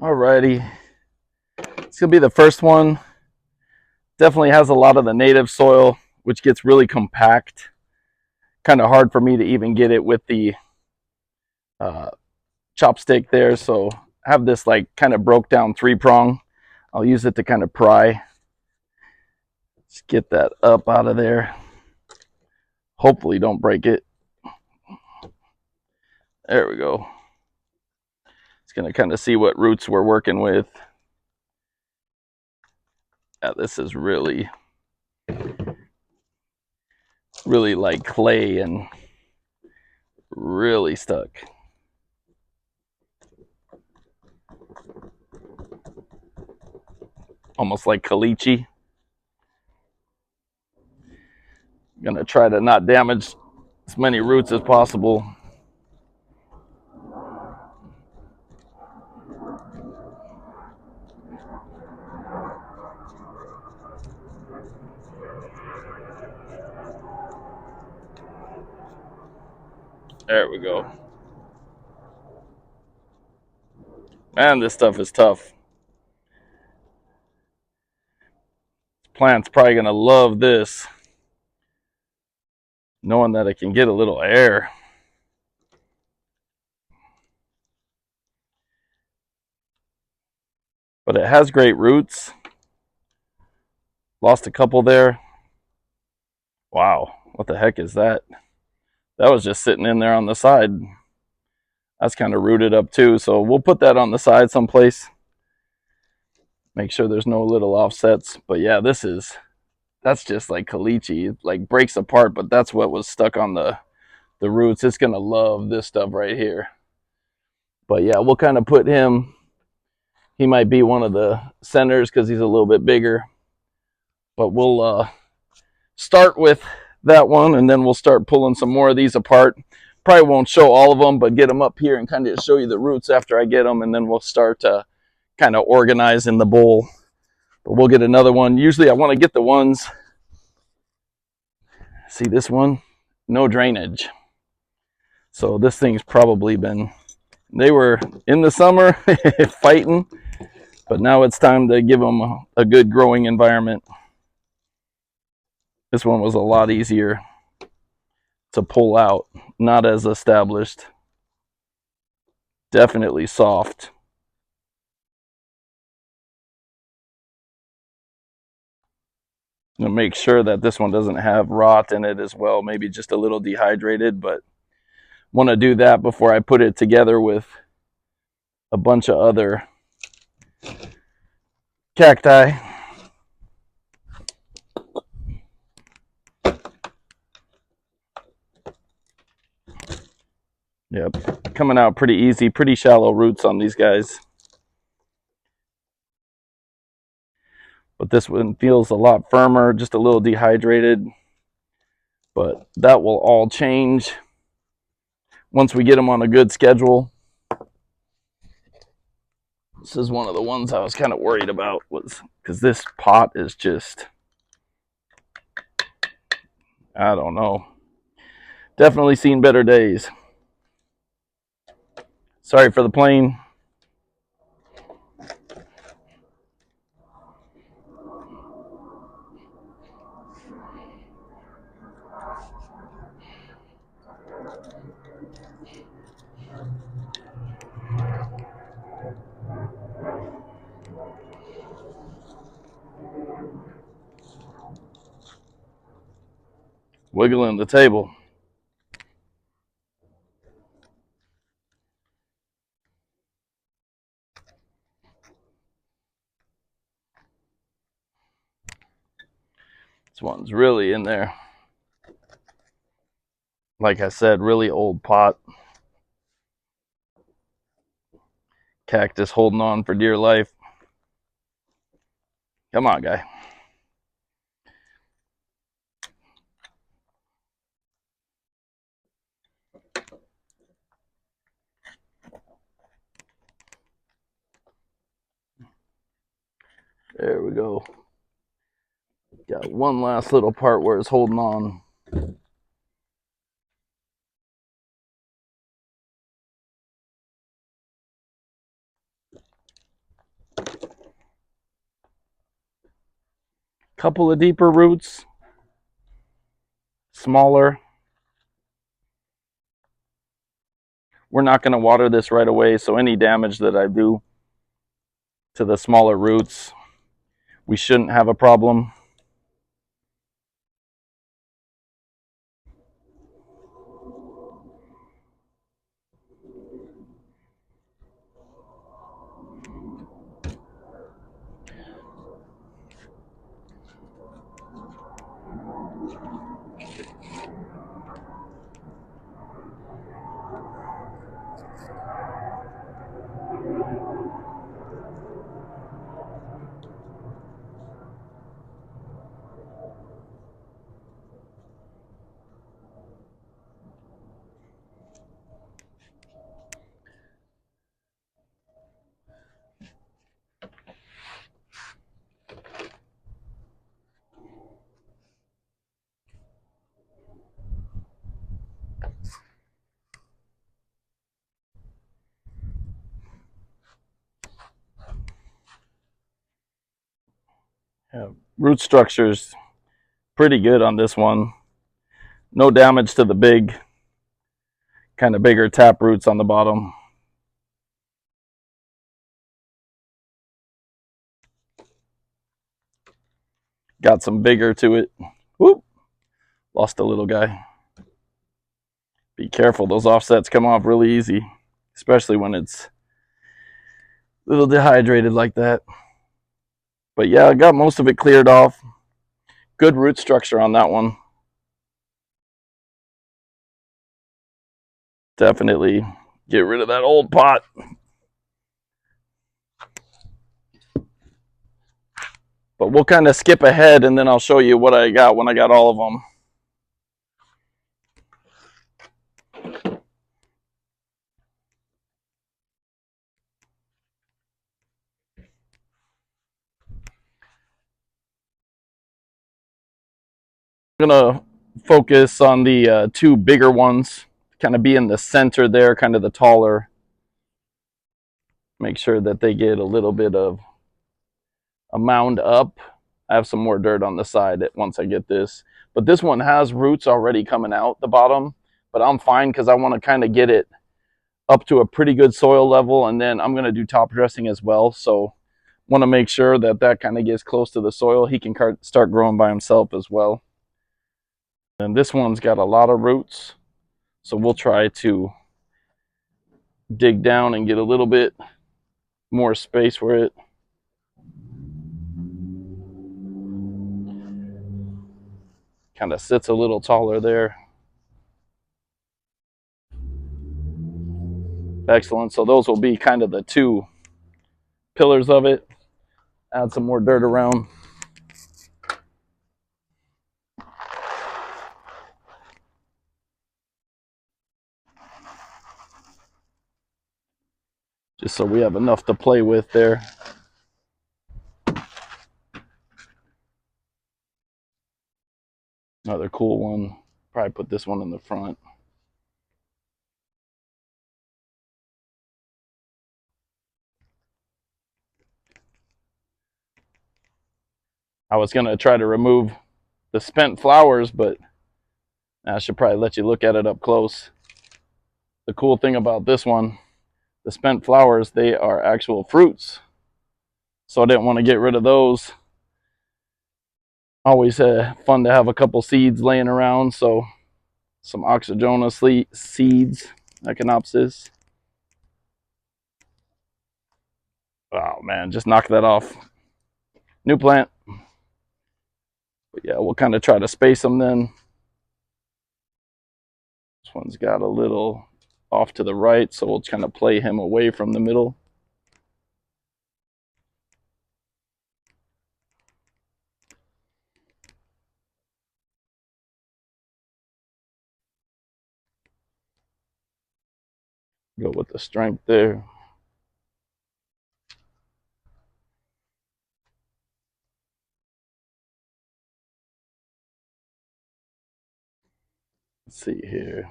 Alrighty, it's gonna be the first one. Definitely has a lot of the native soil, which gets really compact. Kind of hard for me to even get it with the uh, chopstick there, so I have this like kind of broke down 3-prong. I'll use it to kind of pry. Let's get that up out of there. Hopefully don't break it. There we go. It's gonna kind of see what roots we're working with. Yeah, this is really like clay and really stuck. Almost like caliche. Gonna try to not damage as many roots as possible. There we go. Man, this stuff is tough. Plant's probably gonna love this, knowing that it can get a little air. But it has great roots. Lost a couple there. Wow, what the heck is that? That was just sitting in there on the side. That's kind of rooted up too, so we'll put that on the side someplace. Make sure there's no little offsets. But yeah, that's just like caliche. It like breaks apart, but that's what was stuck on the roots. It's gonna love this stuff right here. But yeah, we'll kind of put him, he might be one of the centers because he's a little bit bigger. But we'll start with that one, and then we'll start pulling some more of these apart. Probably won't show all of them, but get them up here and kind of show you the roots after I get them, and then we'll start kind of organize in the bowl. But we'll get another one. Usually I want to get the ones, see this one, no drainage. So this thing's probably been, they were in the summer fighting, but now it's time to give them a good growing environment. This one was a lot easier to pull out, not as established. Definitely soft. I'm gonna make sure that this one doesn't have rot in it as well, maybe just a little dehydrated, but want to do that before I put it together with a bunch of other cacti. Yep, coming out pretty easy, pretty shallow roots on these guys. But this one feels a lot firmer, just a little dehydrated. But that will all change once we get them on a good schedule. This is one of the ones I was kind of worried about, was because this pot is just, I don't know. Definitely seen better days. Sorry for the plane. Wiggling the table. This one's really in there. Like I said, really old pot. Cactus holding on for dear life. Come on, guy. There we go. Got one last little part where it's holding on. Couple of deeper roots, smaller. We're not going to water this right away, so any damage that I do to the smaller roots, we shouldn't have a problem. Yeah, root structure's pretty good on this one. No damage to the big, kind of bigger tap roots on the bottom. Got some bigger to it. Whoop! Lost a little guy. Be careful, those offsets come off really easy, especially when it's a little dehydrated like that. But yeah, I got most of it cleared off. Good root structure on that one. Definitely get rid of that old pot. But we'll kind of skip ahead and then I'll show you what I got when I got all of them. I'm gonna focus on the two bigger ones, kind of be in the center there, kind of the taller. Make sure that they get a little bit of a mound up. I have some more dirt on the side once I get this. But this one has roots already coming out the bottom, but I'm fine because I want to kind of get it up to a pretty good soil level, and then I'm going to do top dressing as well. So want to make sure that that kind of gets close to the soil. He can start growing by himself as well. And this one's got a lot of roots, so we'll try to dig down and get a little bit more space for it. Kind of sits a little taller there. Excellent. So those will be kind of the two pillars of it. Add some more dirt around. Just so we have enough to play with there. Another cool one. Probably put this one in the front. I was going to try to remove the spent flowers, but I should probably let you look at it up close. The cool thing about this one, the spent flowers, they are actual fruits. So I didn't want to get rid of those. Always fun to have a couple seeds laying around. So some Oxygona seeds, Echinopsis. Oh man, just knock that off. New plant. But yeah, we'll kind of try to space them then. This one's got a little off to the right, so we'll kind of play him away from the middle. Go with the strength there. Let's see here.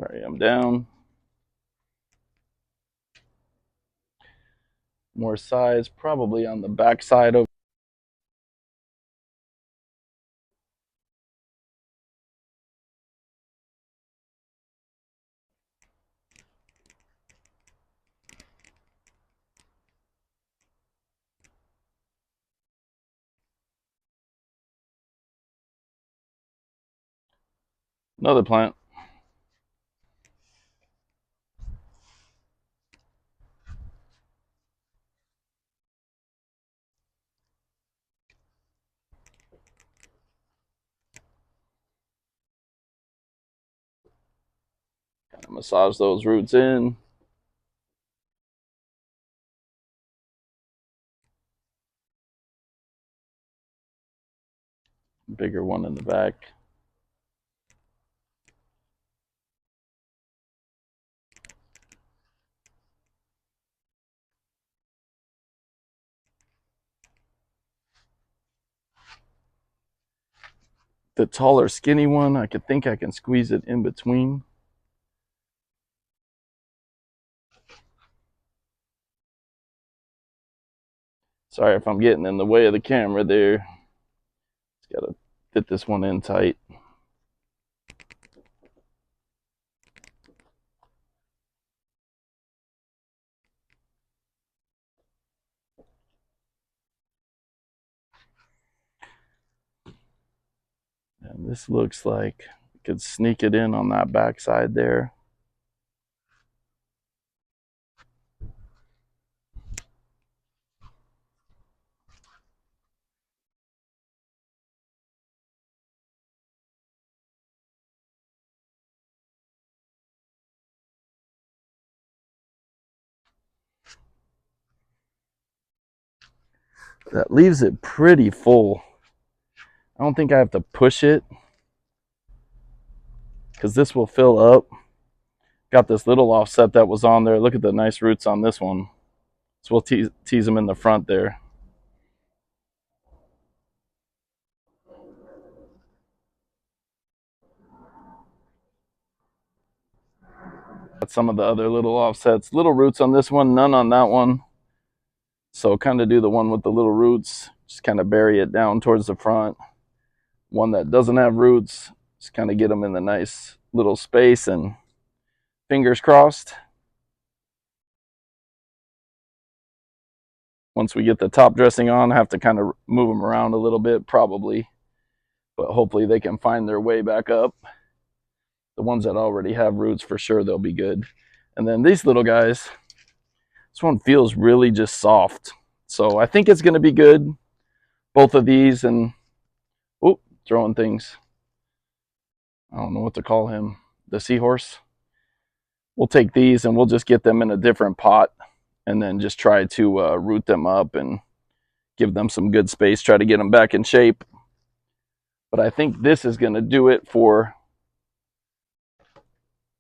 Bury them down. More size, probably on the back side of. Another plant. Kind of massage those roots in. Bigger one in the back. The taller, skinny one, I could think I can squeeze it in between. Sorry if I'm getting in the way of the camera there. Just gotta fit this one in tight. And this looks like we could sneak it in on that back side there. That leaves it pretty full. I don't think I have to push it because this will fill up. Got this little offset that was on there. Look at the nice roots on this one. So we'll tease them in the front there. Got some of the other little offsets. Little roots on this one, none on that one. So kind of do the one with the little roots. Just kind of bury it down towards the front. One that doesn't have roots, just kind of get them in the nice little space, and fingers crossed. Once we get the top dressing on, I have to kind of move them around a little bit probably, but hopefully they can find their way back up. The ones that already have roots, for sure they'll be good. And then these little guys, this one feels really just soft. So I think it's going to be good. Both of these, and throwing things. I don't know what to call him. The seahorse. We'll take these and we'll just get them in a different pot and then just try to root them up and give them some good space, try to get them back in shape. But I think this is going to do it for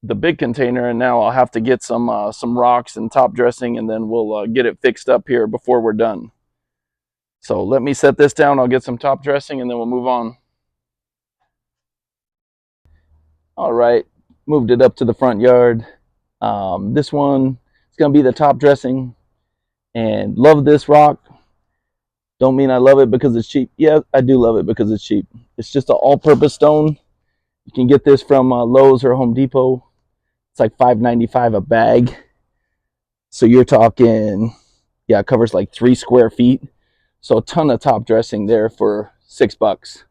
the big container, and now I'll have to get some rocks and top dressing, and then we'll get it fixed up here before we're done. So let me set this down, I'll get some top dressing, and then we'll move on. All right, moved it up to the front yard. This one is going to be the top dressing, and love this rock. Don't mean I love it because it's cheap. Yeah, I do love it because it's cheap. It's just an all-purpose stone. You can get this from Lowe's or Home Depot. It's like $5.95 a bag. So you're talking, yeah, it covers like 3 square feet. So a ton of top dressing there for $6.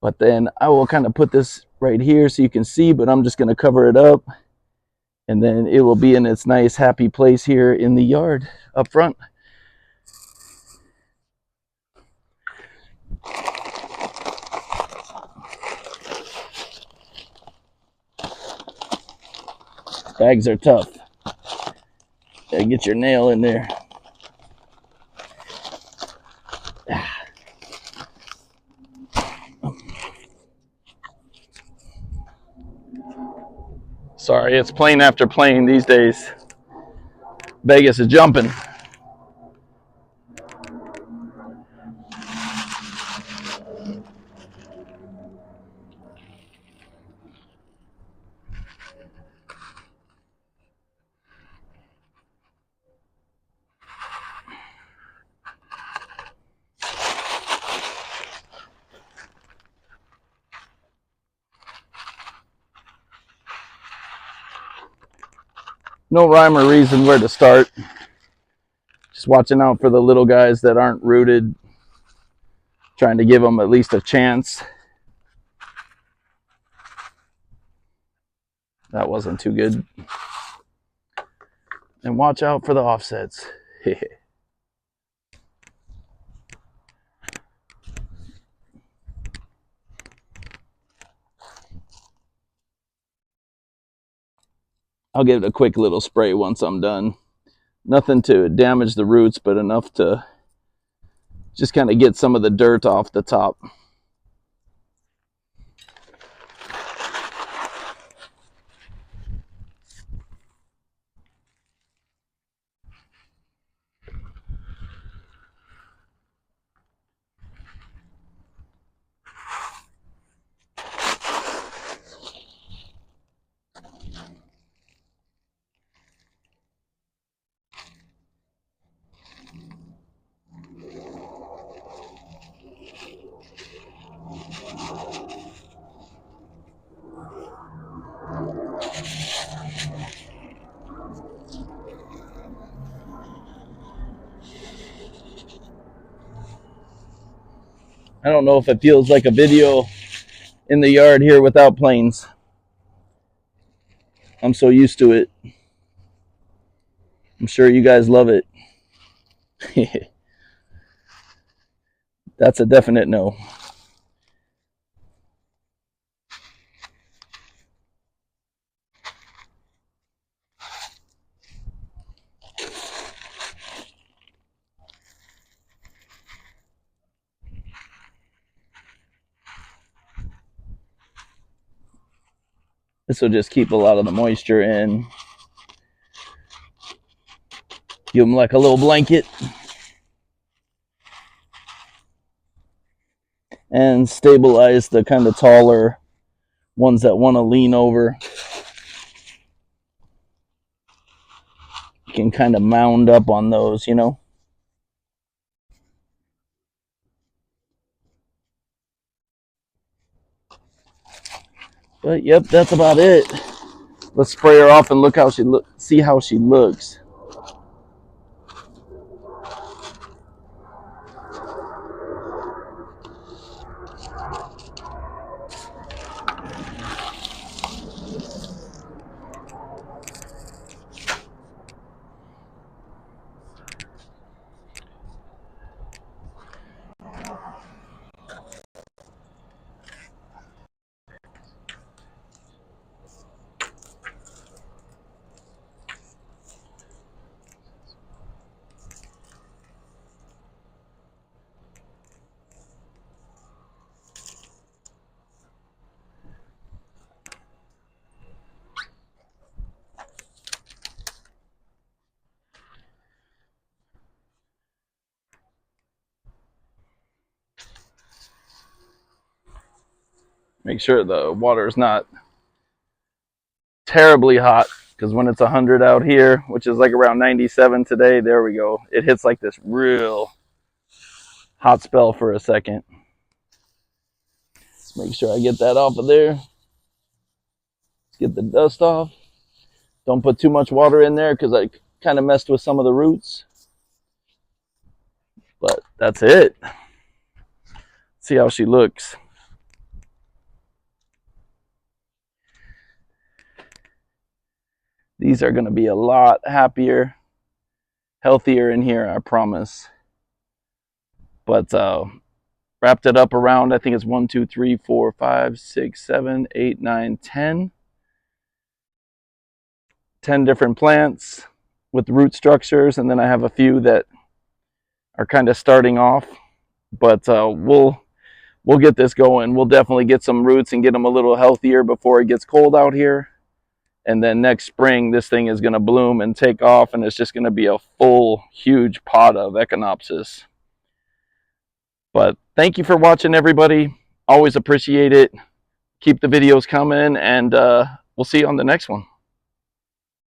But then I will kind of put this right here so you can see, but I'm just going to cover it up. And then it will be in its nice, happy place here in the yard up front. Bags are tough. Gotta get your nail in there. Sorry, it's plane after plane these days. Vegas is jumping. no rhyme or reason where to start. Just watching out for the little guys that aren't rooted, trying to give them at least a chance. That wasn't too good. And watch out for the offsets. I'll give it a quick little spray once I'm done. Nothing to damage the roots, but enough to just kind of get some of the dirt off the top. I don't know if it feels like a video in the yard here without planes. I'm so used to it. I'm sure you guys love it. That's a definite no. This will just keep a lot of the moisture in. Give them like a little blanket. And stabilize the kind of taller ones that want to lean over. You can kind of mound up on those, you know. But yep, that's about it. Let's spray her off and look how see how she looks. Make sure the water is not terribly hot, because when it's 100 out here, which is like around 97 today, there we go. It hits like this real hot spell for a second. Let's make sure I get that off of there. Let's get the dust off. Don't put too much water in there because I kind of messed with some of the roots. But that's it. See how she looks. These are going to be a lot happier, healthier in here, I promise. But wrapped it up around, I think it's 1, 2, 3, 4, 5, 6, 7, 8, 9, 10. 10 different plants with root structures, and then I have a few that are kind of starting off. But we'll get this going. We'll definitely get some roots and get them a little healthier before it gets cold out here. And then next spring, this thing is going to bloom and take off, and it's just going to be a full, huge pot of Echinopsis. But thank you for watching, everybody. Always appreciate it. Keep the videos coming, and we'll see you on the next one.